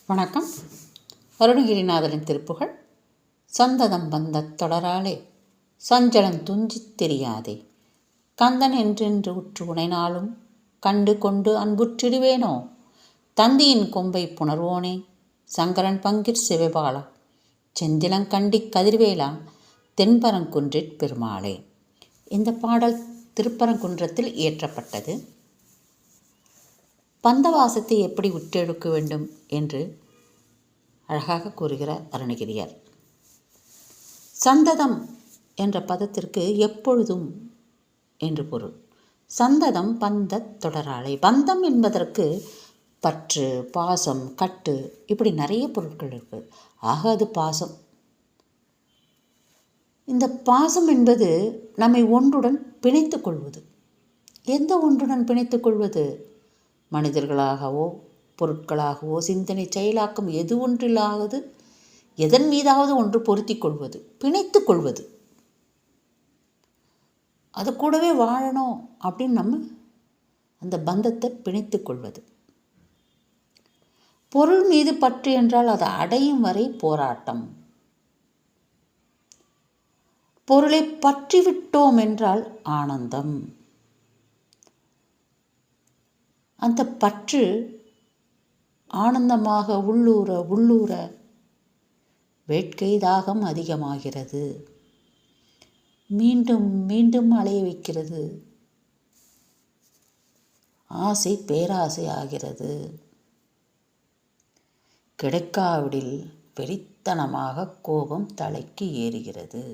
வணக்கம். அருணகிரிநாதரின் திருப்புகழ். சந்ததம் வந்த தொடராலே சஞ்சலம் துஞ்சித் தெரியாதே, கந்தன் என்றென்று உற்று உனைனாலும் கண்டு கொண்டு அன்புற்றிடுவேனோ, தந்தியின் கொம்பை புணர்வோனே சங்கரன் பங்கிற் சிவபாலா, செந்திலங்கண்டிக் கதிர்வேலா தென்பரங்குன்றிற் பெருமாளே. இந்த பாடல் திருப்பரங்குன்றத்தில் இயற்றப்பட்டது. பந்தவாசத்தை எப்படி உற்றெடுக்க வேண்டும் என்று அழகாக கூறுகிறார் அருணகிரியார். சந்ததம் என்ற பதத்திற்கு எப்பொழுதும் என்று பொருள். சந்ததம் பந்த தொடராலை. பந்தம் என்பதற்கு பற்று, பாசம், கட்டு, இப்படி நிறைய பொருட்கள் இருக்கு. ஆக அது பாசம். இந்த பாசம் என்பது நம்மை ஒன்றுடன் பிணைத்து கொள்வது. எந்த ஒன்றுடன் பிணைத்து கொள்வது? மனிதர்களாகவோ பொருட்களாகவோ சிந்தனை செயலாக்கம் எது ஒன்றிலாவது எதன் மீதாவது ஒன்று பொருத்தி கொள்வது, பிணைத்து கொள்வது. அது கூடவே வாழணும் அப்படின்னு நம்ம அந்த பந்தத்தை பிணைத்து கொள்வது. பொருள் மீது பற்று என்றால் அதை அடையும் வரை போராட்டம். பொருளை பற்றிவிட்டோம் என்றால் ஆனந்தம். அந்த பற்று ஆனந்தமாக உள்ளூர வேட்கை தாகம் அதிகமாகிறது. மீண்டும் மீண்டும் அலைய வைக்கிறது. ஆசை பேராசை ஆகிறது. கிடைக்காவிடில் வெறித்தனமாக கோபம் தலைக்கு ஏறுகிறது.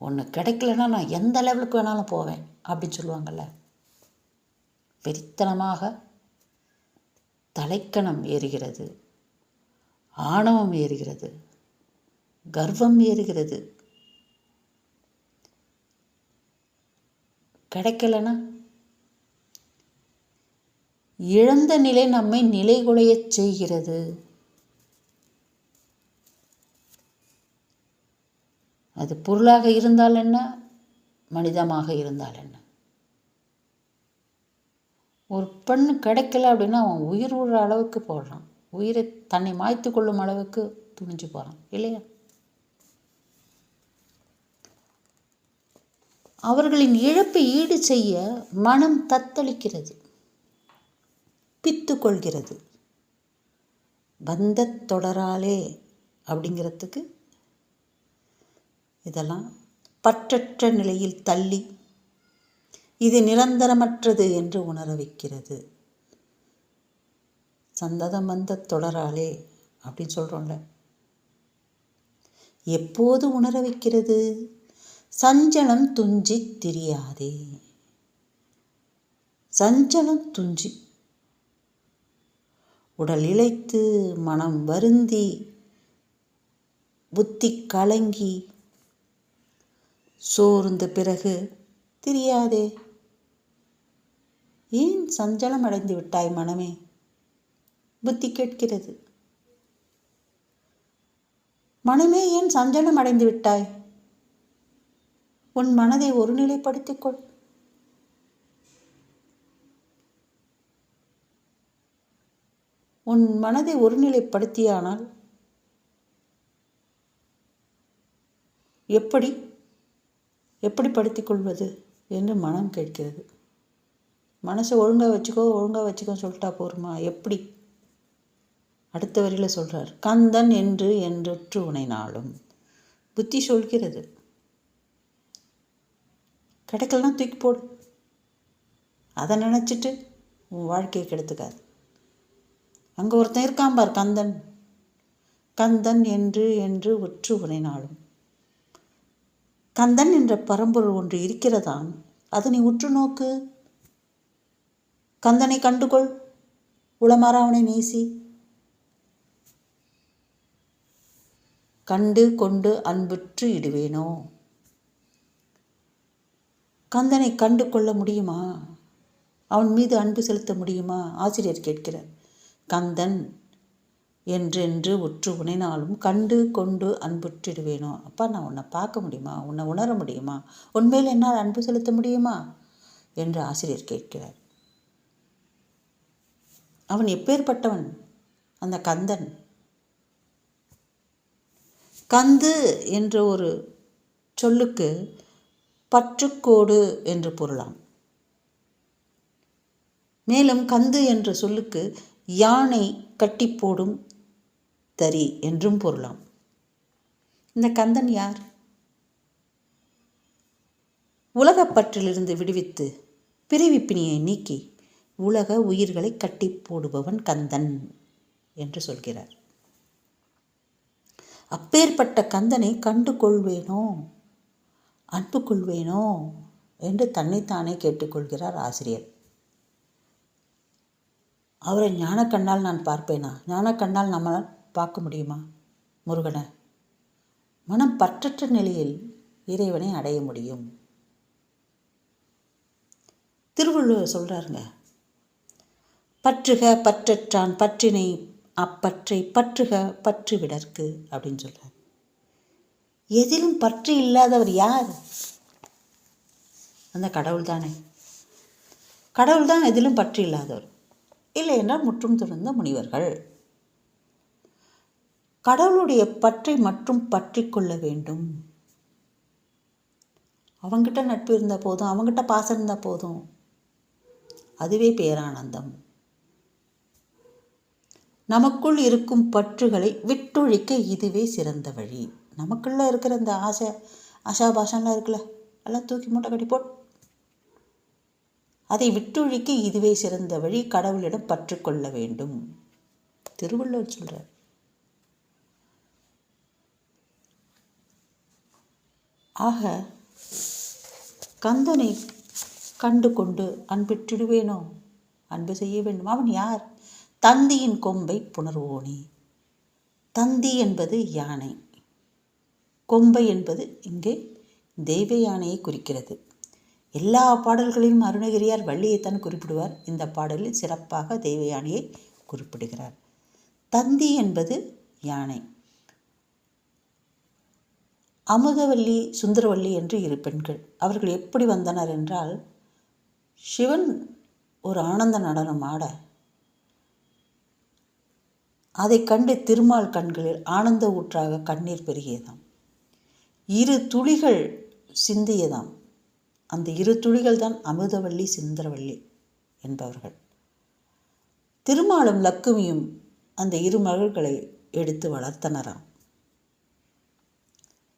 ஒன்று கிடைக்கலன்னா நான் எந்த லெவலுக்கு வேணாலும் போவேன் அப்படின்னு சொல்லுவாங்கள்ல. வெறித்தனமாக தலைக்கணம் ஏறுகிறது, ஆணவம் ஏறுகிறது, கர்வம் ஏறுகிறது. கிடைக்கலனா இழந்த நிலை நம்மை நிலைகுலையச் செய்கிறது. அது பொருளாக இருந்தால் என்ன, மனிதமாக இருந்தால் என்ன. ஒரு பெண்ணு கிடைக்கல அப்படின்னா அவன் உயிர் விடுற அளவுக்கு போடுறான். உயிரை தன்னை மாய்த்து கொள்ளும் அளவுக்கு துணிஞ்சு போகிறான் இல்லையா? அவர்களின் இழப்பை ஈடு செய்ய மனம் தத்தளிக்கிறது, பித்து கொள்கிறது. பந்த தொடராலே அப்படிங்கிறதுக்கு இதெல்லாம் பற்றற்ற நிலையில் தள்ளி இது நிரந்தரமற்றது என்று உணர வைக்கிறது. சந்ததம் வந்த தொடராலே அப்படின்னு சொல்கிறோம்ல, எப்போது உணர வைக்கிறது? சஞ்சலம் துஞ்சி தெரியாதே. சஞ்சலம் துஞ்சி, உடல் இளைத்து மனம் வருந்தி புத்தி கலங்கி சோர்ந்த பிறகு தெரியாதே. ஏன் சஞ்சலம் அடைந்து விட்டாய் மனமே? புத்தி கேட்கிறது. மனமே ஏன் சஞ்சலம் அடைந்து விட்டாய்? உன் மனதை ஒருநிலைப்படுத்திக்கொள். உன் மனதை ஒருநிலைப்படுத்தியானால் எப்படி படுத்திக்கொள்வது என்று மனம் கேட்கிறது. மனசை ஒழுங்காக வச்சுக்கோ சொல்லிட்டா போருமா? எப்படி? அடுத்த வரியில் சொல்கிறார், கந்தன் என்றுற்று உனைனாலும். புத்தி சொல்கிறது, கிடைக்கலன்னா தூக்கி போடு. அதை நினச்சிட்டு உன் வாழ்க்கையை கெடுத்துக்காது. அங்கே ஒருத்தன் இருக்கான் பார், கந்தன் என்று உற்று உனைனாலும். கந்தன் என்ற பரம்பொருள் ஒன்று இருக்கிறதான், அதை நீ உற்று நோக்கு. கந்தனை கண்டுகொள், உளமாற அவனை நேசி. கண்டு கொண்டு அன்புற்று இடுவேனோ. கந்தனை கண்டு கொள்ள முடியுமா? அவன் மீது அன்பு செலுத்த முடியுமா? ஆசிரியர் கேட்கிறார். கந்தன் என்றென்று உற்று உனைனாலும் கண்டு கொண்டு அன்புற்றிடுவேனோ. அப்பா, நான் உன்னை பார்க்க முடியுமா? உன்னை உணர முடியுமா? உண்மையில் என்னால் அன்பு செலுத்த முடியுமா என்று ஆசிரியர் கேட்கிறார். அவன் எப்பேற்பட்டவன் அந்த கந்தன்? கந்து என்ற ஒரு சொல்லுக்கு பற்றுக்கோடு என்று பொருளாம். மேலும் கந்து என்ற சொல்லுக்கு யானை கட்டி போடும் தறி என்றும் பொருளாம். இந்த கந்தன் யார்? உலகப்பற்றிலிருந்து விடுவித்து பிரிவிப்பினியை நீக்கி உலக உயிர்களை கட்டி போடுபவன் கந்தன் என்று சொல்கிறார். அப்பேற்பட்ட கந்தனை கண்டு கொள்வேனோ, அன்பு கொள்வேனோ என்று தன்னைத்தானே கேட்டுக்கொள்கிறார் ஆசிரியர். அவரை ஞானக்கண்ணால் நான் பார்ப்பேனா? ஞானக்கண்ணால் நம்மளால் பார்க்க முடியுமா முருகனை? மனம் பற்றற்ற நிலையில் இறைவனை அடைய முடியும். திருவள்ளுவர் சொல்றாருங்க, பற்றுக பற்றற்றான் பற்றினை அப்பற்றை பற்றுக பற்று விடற்கு அப்படின்னு சொல்றார். எதிலும் பற்று இல்லாதவர் யார்? அந்த கடவுள் தானே. கடவுள் தான் எதிலும் பற்று இல்லாதவர். இல்லை என்றால் முற்றும் துறந்த முனிவர்கள். கடவுளுடைய பற்றை மட்டும் பற்றி கொள்ள வேண்டும். அவங்கிட்ட நட்பு இருந்தால் போதும், அவங்கிட்ட பாசம் இருந்தால் போதும். அதுவே பேரானந்தம். நமக்குள் இருக்கும் பற்றுகளை விட்டொழிக்க இதுவே சிறந்த வழி. நமக்குள்ள இருக்கிற இந்த ஆசாபாசம்லாம் இருக்குல்ல, எல்லாம் தூக்கி மூட்டை கட்டி போட். அதை விட்டொழிக்க இதுவே சிறந்த வழி. கடவுளிடம் பற்று கொள்ள வேண்டும். திருவள்ளுவர் சொல்றார். ஆக கந்தனை கண்டு கொண்டு அன்பிற்றிடுவேனோ, அன்பு செய்ய வேண்டும். அவன் யார்? தந்தியின் கொம்பை புணர்வோனே. தந்தி என்பது யானை, கொம்பை என்பது இங்கே தெய்வ யானையை குறிக்கிறது. எல்லா பாடல்களிலும் அருணகிரியார் வள்ளியைத்தான் குறிப்பிடுவார். இந்த பாடலில் சிறப்பாக தெய்வ யானையை குறிப்பிடுகிறார். தந்தி என்பது யானை. அமுதவல்லி சுந்தரவல்லி என்று இரு பெண்கள். அவர்கள் எப்படி வந்தனர் என்றால், சிவன் ஒரு ஆனந்த நடனம் ஆட அதை கண்டு திருமால் கண்களில் ஆனந்த ஊற்றாக கண்ணீர் பெருகியதாம். 2 துளிகள் சிந்தியதாம். அந்த 2 துளிகள் தான் அமுதவல்லி சுந்தரவல்லி என்பவர்கள். திருமாலும் லக்குமியும் அந்த 2 மகள்களை எடுத்து வளர்த்தனராம்.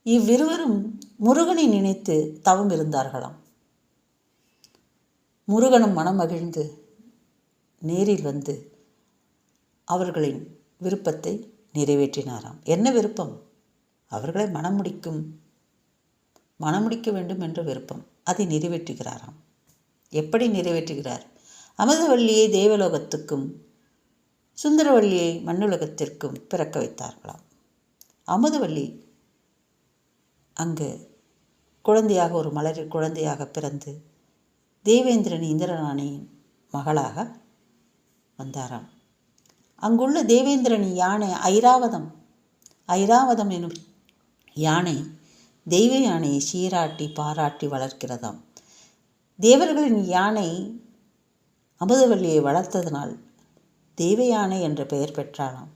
இவ்விருவரும் முருகனை நினைத்து தவம் இருந்தார்களாம். முருகனும் மனம் மகிழ்ந்து நேரில் வந்து அவர்களின் விருப்பத்தை நிறைவேற்றினாராம். என்ன விருப்பம்? அவர்களை மணமுடிக்க வேண்டும் என்ற விருப்பம். அதை நிறைவேற்றுகிறாராம். எப்படி நிறைவேற்றுகிறார்? அமுதவல்லியை தேவலோகத்துக்கும் சுந்தரவல்லியை மண்ணுலகத்திற்கும் பிறக்க வைத்தார்களாம். அமுதவல்லி அங்கு குழந்தையாக, ஒரு மலரில் குழந்தையாக பிறந்து தேவேந்திரன் இந்திரனானியின் மகளாக வந்தாராம். அங்குள்ள தேவேந்திரனின் யானை ஐராவதம் எனும் யானை தெய்வ யானையை சீராட்டி பாராட்டி வளர்க்கிறதாம். தேவர்களின் யானை அமுதவல்லியை வளர்த்ததனால் தெய்வ யானை என்ற பெயர் பெற்றாளாம்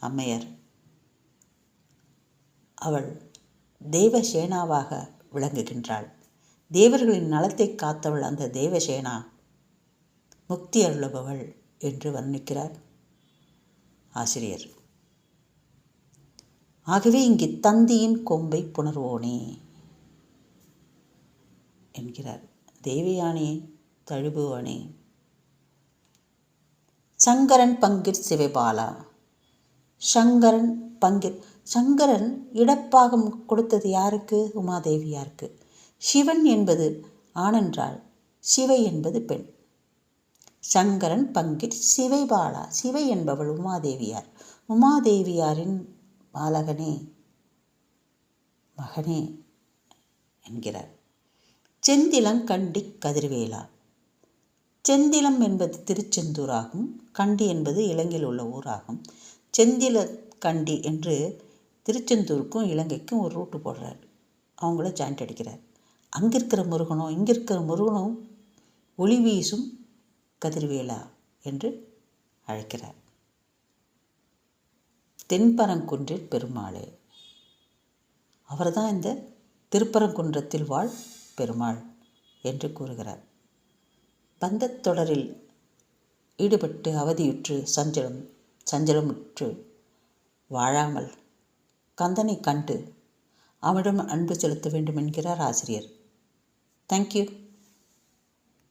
அம்மையார். அவள் தேவசேனாவாக விளங்குகின்றாள். தேவர்களின் நலத்தை காத்தவள் அந்த தேவசேனா, முக்தி அருளுபவள் என்று வர்ணிக்கிறார் ஆசிரியர். ஆகவே இங்கு தந்தியின் கொம்பை புணர்வோனே என்கிறார். தேவயானே தழுபுவனே. சங்கரன் பங்கிற் சிவபாலா. சங்கரன் இடப்பாகம் கொடுத்தது யாருக்கு? உமாதேவியாருக்கு. சிவன் என்பது ஆணென்றால் சிவை என்பது பெண். சங்கரன் பங்கிற் சிவைபாலா. சிவை என்பவள் உமாதேவியார். உமாதேவியாரின் பாலகனே, மகனே என்கிறார். செந்திலங்கண்டி கதிர்வேலா. செந்திலம் என்பது திருச்செந்தூராகும். கண்டி என்பது இலங்கையில் உள்ள ஊராகும். செந்திலக்கண்டி என்று திருச்செந்தூருக்கும் இலங்கைக்கும் ஒரு ரூட்டு போடுறார். அவங்கள ஜாயிண்ட் அடிக்கிறார். அங்கே இருக்கிற முருகனும் இங்கே இருக்கிற முருகனும் ஒளி வீசும் கதிர்வேலா என்று அழைக்கிறார். தென்பரங்குன்றில் பெருமாளே, அவர்தான் இந்த திருப்பரங்குன்றத்தில் வாழ் பெருமாள் என்று கூறுகிறார். பந்தத் தொடரில் ஈடுபட்டு அவதியுற்று சஞ்சலமுற்று வாழாமல் கந்தனை கண்டு அவனிடம் அன்பு செலுத்த வேண்டும் என்கிறார் ஆசிரியர். தேங்க்யூ.